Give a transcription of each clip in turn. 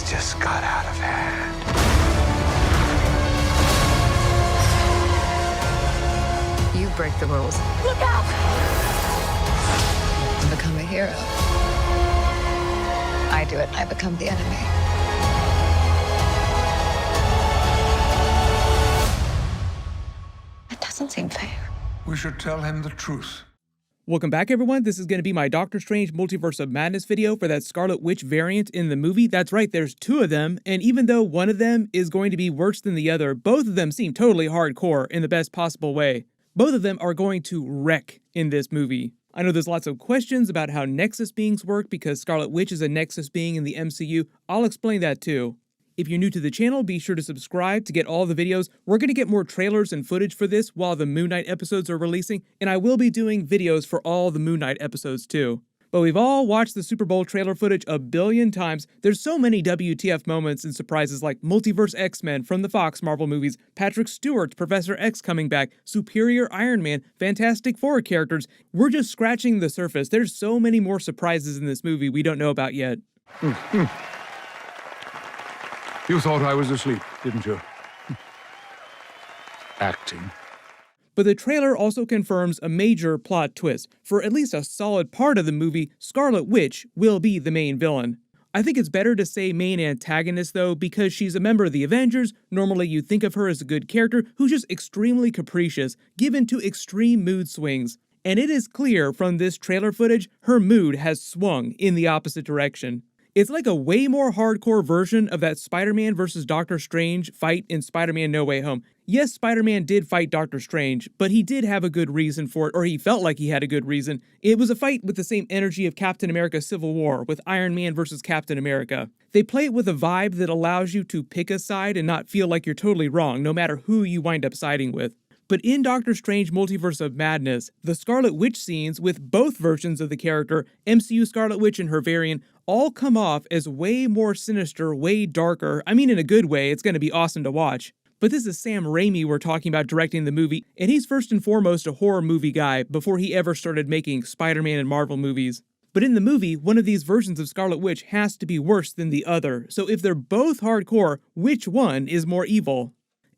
just got out of hand. You break the rules. Look out! You become a hero. I do it, I become the enemy. It doesn't seem fair. We should tell him the truth. Welcome back, everyone. This is going to be my Doctor Strange Multiverse of Madness video for that Scarlet Witch variant in the movie. That's right, there's two of them, and even though one of them is going to be worse than the other, both of them seem totally hardcore in the best possible way. Both of them are going to wreck in this movie. I know there's lots of questions about how Nexus beings work because Scarlet Witch is a Nexus being in the MCU. I'll explain that too. If you're new to the channel, be sure to subscribe to get all the videos. We're going to get more trailers and footage for this while the Moon Knight episodes are releasing, and I will be doing videos for all the Moon Knight episodes too. But we've all watched the Super Bowl trailer footage a billion times. There's so many WTF moments and surprises like Multiverse X-Men from the Fox Marvel movies, Patrick Stewart's Professor X coming back, Superior Iron Man, Fantastic Four characters. We're just scratching the surface. There's so many more surprises in this movie we don't know about yet. You thought I was asleep, didn't you? Acting. But the trailer also confirms a major plot twist. For at least a solid part of the movie, Scarlet Witch will be the main villain. I think it's better to say main antagonist though, because she's a member of the Avengers. Normally you think of her as a good character who's just extremely capricious, given to extreme mood swings. And it is clear from this trailer footage, her mood has swung in the opposite direction. It's like a way more hardcore version of that Spider-Man vs. Doctor Strange fight in Spider-Man No Way Home. Yes, Spider-Man did fight Doctor Strange, but he did have a good reason for it, or he felt like he had a good reason. It was a fight with the same energy of Captain America Civil War, with Iron Man versus Captain America. They play it with a vibe that allows you to pick a side and not feel like you're totally wrong, no matter who you wind up siding with. But in Doctor Strange Multiverse of Madness, the Scarlet Witch scenes with both versions of the character, MCU Scarlet Witch and her variant, all come off as way more sinister, way darker. I mean in a good way, it's going to be awesome to watch. But this is Sam Raimi we're talking about directing the movie, and he's first and foremost a horror movie guy before he ever started making Spider-Man and Marvel movies. But in the movie, one of these versions of Scarlet Witch has to be worse than the other, so if they're both hardcore, which one is more evil?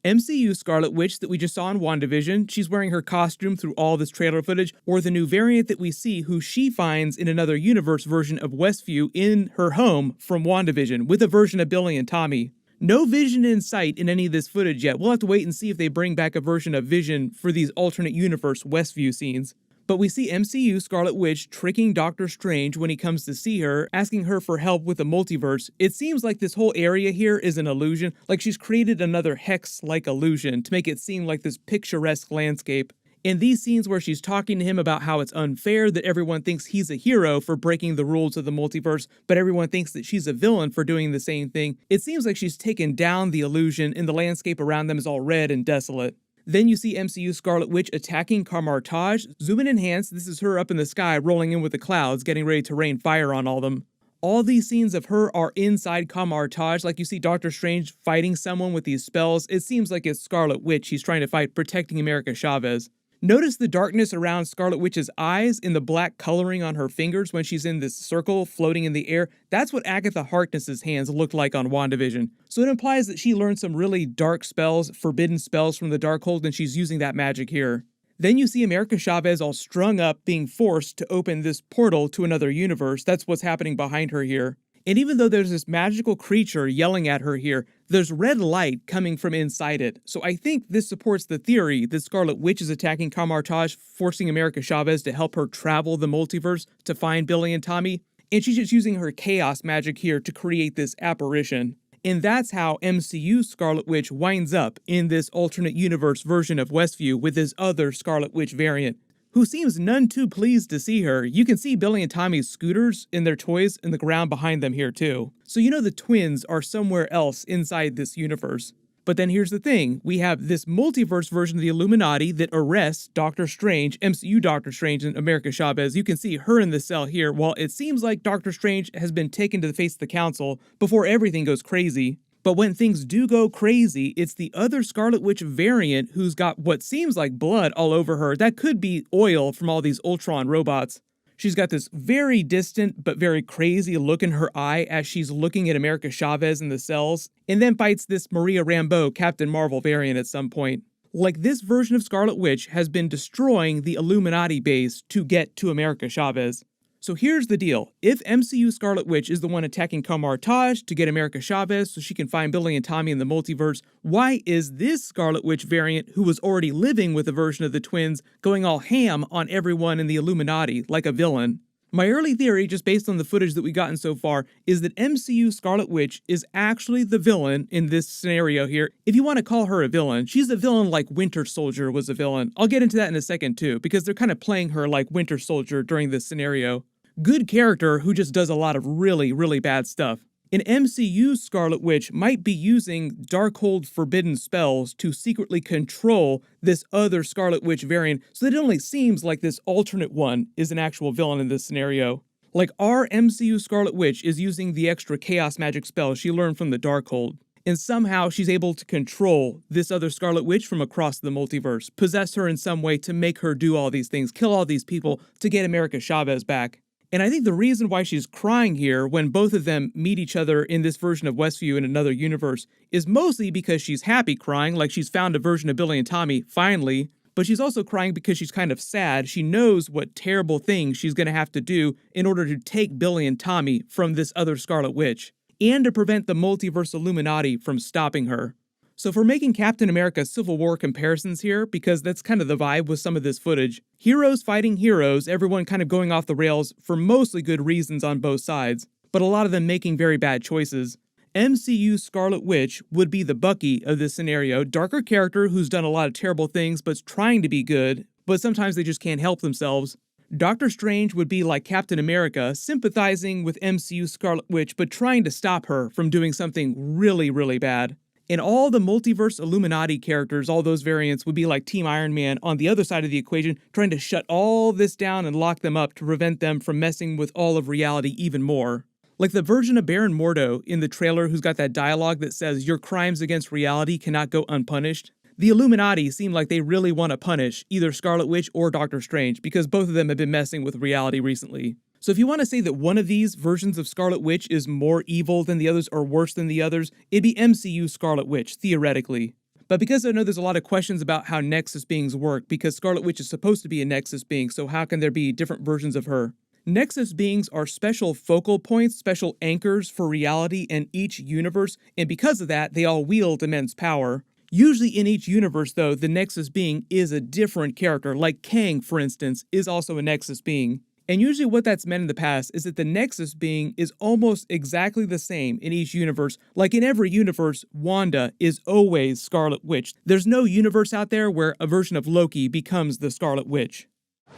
MCU Scarlet Witch that we just saw in WandaVision, she's wearing her costume through all this trailer footage, or the new variant that we see who she finds in another universe version of Westview in her home from WandaVision, with a version of Billy and Tommy. No Vision in sight in any of this footage yet. We'll have to wait and see if they bring back a version of Vision for these alternate universe Westview scenes. But we see MCU Scarlet Witch tricking Doctor Strange when he comes to see her, asking her for help with the multiverse. It seems like this whole area here is an illusion, like she's created another hex-like illusion to make it seem like this picturesque landscape. In these scenes where she's talking to him about how it's unfair that everyone thinks he's a hero for breaking the rules of the multiverse, but everyone thinks that she's a villain for doing the same thing, it seems like she's taken down the illusion and the landscape around them is all red and desolate. Then you see MCU Scarlet Witch attacking Kamar-Taj. Zoom in and enhance, this is her up in the sky rolling in with the clouds, getting ready to rain fire on all of them. All these scenes of her are inside Kamar-Taj, like you see Doctor Strange fighting someone with these spells. It seems like it's Scarlet Witch he's trying to fight, protecting America Chavez. Notice the darkness around Scarlet Witch's eyes and the black coloring on her fingers when she's in this circle floating in the air. That's what Agatha Harkness's hands looked like on WandaVision. So it implies that she learned some really dark spells, forbidden spells from the Darkhold, and she's using that magic here. Then you see America Chavez all strung up, being forced to open this portal to another universe. That's what's happening behind her here. And even though there's this magical creature yelling at her here, there's red light coming from inside it. So I think this supports the theory that Scarlet Witch is attacking Kamar-Taj, forcing America Chavez to help her travel the multiverse to find Billy and Tommy. And she's just using her chaos magic here to create this apparition. And that's how MCU Scarlet Witch winds up in this alternate universe version of Westview with this other Scarlet Witch variant, who seems none too pleased to see her. You can see Billy and Tommy's scooters and their toys in the ground behind them here too. So you know the twins are somewhere else inside this universe. But then here's the thing, we have this multiverse version of the Illuminati that arrests Doctor Strange, MCU Doctor Strange and America Chavez. You can see her in the cell here, while it seems like Doctor Strange has been taken to the face of the council before everything goes crazy. But when things do go crazy, it's the other Scarlet Witch variant who's got what seems like blood all over her. That could be oil from all these Ultron robots. She's got this very distant but very crazy look in her eye as she's looking at America Chavez in the cells, and then fights this Maria Rambeau Captain Marvel variant at some point. Like, this version of Scarlet Witch has been destroying the Illuminati base to get to America Chavez. So here's the deal. If MCU Scarlet Witch is the one attacking Kamar Taj to get America Chavez so she can find Billy and Tommy in the multiverse, why is this Scarlet Witch variant, who was already living with a version of the twins, going all ham on everyone in the Illuminati like a villain? My early theory, just based on the footage that we've gotten so far, is that MCU Scarlet Witch is actually the villain in this scenario here. If you want to call her a villain, she's a villain like Winter Soldier was a villain. I'll get into that in a second too, because they're kind of playing her like Winter Soldier during this scenario. Good character who just does a lot of really, really bad stuff. An MCU Scarlet Witch might be using Darkhold forbidden spells to secretly control this other Scarlet Witch variant so that it only seems like this alternate one is an actual villain in this scenario. Like, our MCU Scarlet Witch is using the extra chaos magic spell she learned from the Darkhold, and somehow she's able to control this other Scarlet Witch from across the multiverse, possess her in some way to make her do all these things, kill all these people to get America Chavez back. And I think the reason why she's crying here when both of them meet each other in this version of Westview in another universe is mostly because she's happy crying, like she's found a version of Billy and Tommy, finally, but she's also crying because she's kind of sad. She knows what terrible things she's going to have to do in order to take Billy and Tommy from this other Scarlet Witch, and to prevent the multiverse Illuminati from stopping her. So if we're making Captain America Civil War comparisons here, because that's kind of the vibe with some of this footage, heroes fighting heroes, everyone kind of going off the rails for mostly good reasons on both sides, but a lot of them making very bad choices. MCU Scarlet Witch would be the Bucky of this scenario, darker character who's done a lot of terrible things but's trying to be good, but sometimes they just can't help themselves. Doctor Strange would be like Captain America, sympathizing with MCU Scarlet Witch but trying to stop her from doing something really, really bad. And all the multiverse Illuminati characters, all those variants, would be like Team Iron Man on the other side of the equation, trying to shut all this down and lock them up to prevent them from messing with all of reality even more. Like the version of Baron Mordo in the trailer who's got that dialogue that says, "Your crimes against reality cannot go unpunished." The Illuminati seem like they really want to punish either Scarlet Witch or Doctor Strange because both of them have been messing with reality recently. So if you want to say that one of these versions of Scarlet Witch is more evil than the others or worse than the others, it'd be MCU Scarlet Witch, theoretically. But because I know there's a lot of questions about how Nexus beings work, because Scarlet Witch is supposed to be a Nexus being, so how can there be different versions of her? Nexus beings are special focal points, special anchors for reality in each universe, and because of that, they all wield immense power. Usually in each universe, though, the Nexus being is a different character, like Kang, for instance, is also a Nexus being. And usually what that's meant in the past is that the Nexus being is almost exactly the same in each universe. Like in every universe, Wanda is always Scarlet Witch. There's no universe out there where a version of Loki becomes the Scarlet Witch.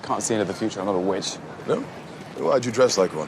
Can't see into the future, I'm not a witch. No? Why'd you dress like one?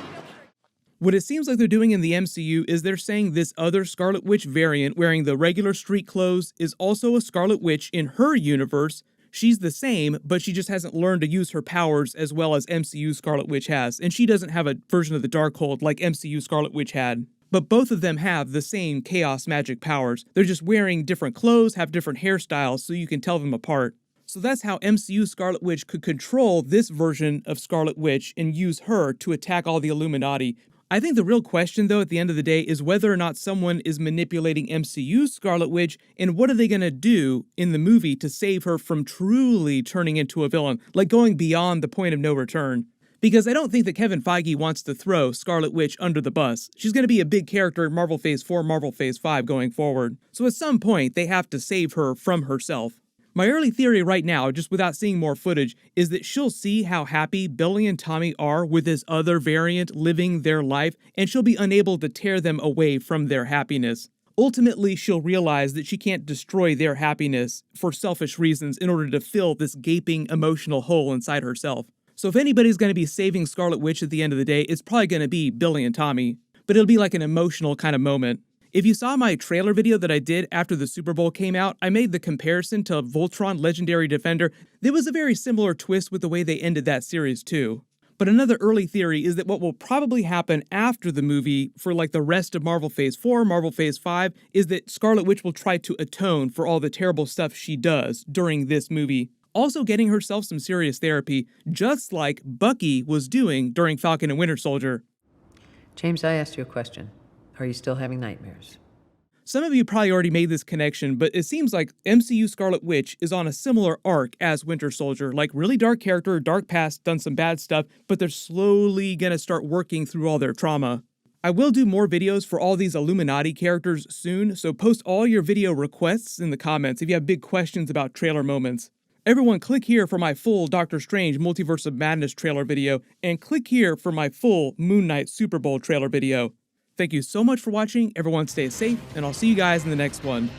What it seems like they're doing in the MCU is they're saying this other Scarlet Witch variant wearing the regular street clothes is also a Scarlet Witch in her universe. She's the same, but she just hasn't learned to use her powers as well as MCU Scarlet Witch has, and she doesn't have a version of the Darkhold like MCU Scarlet Witch had. But both of them have the same chaos magic powers. They're just wearing different clothes, have different hairstyles, so you can tell them apart. So that's how MCU Scarlet Witch could control this version of Scarlet Witch and use her to attack all the Illuminati. I think the real question, though, at the end of the day, is whether or not someone is manipulating MCU Scarlet Witch, and what are they going to do in the movie to save her from truly turning into a villain, like going beyond the point of no return. Because I don't think that Kevin Feige wants to throw Scarlet Witch under the bus. She's going to be a big character in Marvel Phase 4, Marvel Phase 5 going forward. So at some point, they have to save her from herself. My early theory right now, just without seeing more footage, is that she'll see how happy Billy and Tommy are with this other variant living their life, and she'll be unable to tear them away from their happiness. Ultimately, she'll realize that she can't destroy their happiness for selfish reasons in order to fill this gaping emotional hole inside herself. So if anybody's going to be saving Scarlet Witch at the end of the day, it's probably going to be Billy and Tommy. But it'll be like an emotional kind of moment. If you saw my trailer video that I did after the Super Bowl came out, I made the comparison to Voltron Legendary Defender. There was a very similar twist with the way they ended that series too. But another early theory is that what will probably happen after the movie for like the rest of Marvel Phase 4, Marvel Phase 5, is that Scarlet Witch will try to atone for all the terrible stuff she does during this movie. also getting herself some serious therapy, just like Bucky was doing during Falcon and Winter Soldier. James, I asked you a question. Are you still having nightmares? Some of you probably already made this connection, but it seems like MCU Scarlet Witch is on a similar arc as Winter Soldier. Like, really dark character, dark past, done some bad stuff, but they're slowly gonna start working through all their trauma. I will do more videos for all these Illuminati characters soon, so post all your video requests in the comments if you have big questions about trailer moments. Everyone click here for my full Doctor Strange Multiverse of Madness trailer video, and click here for my full Moon Knight Super Bowl trailer video. Thank you so much for watching, everyone stay safe, and I'll see you guys in the next one.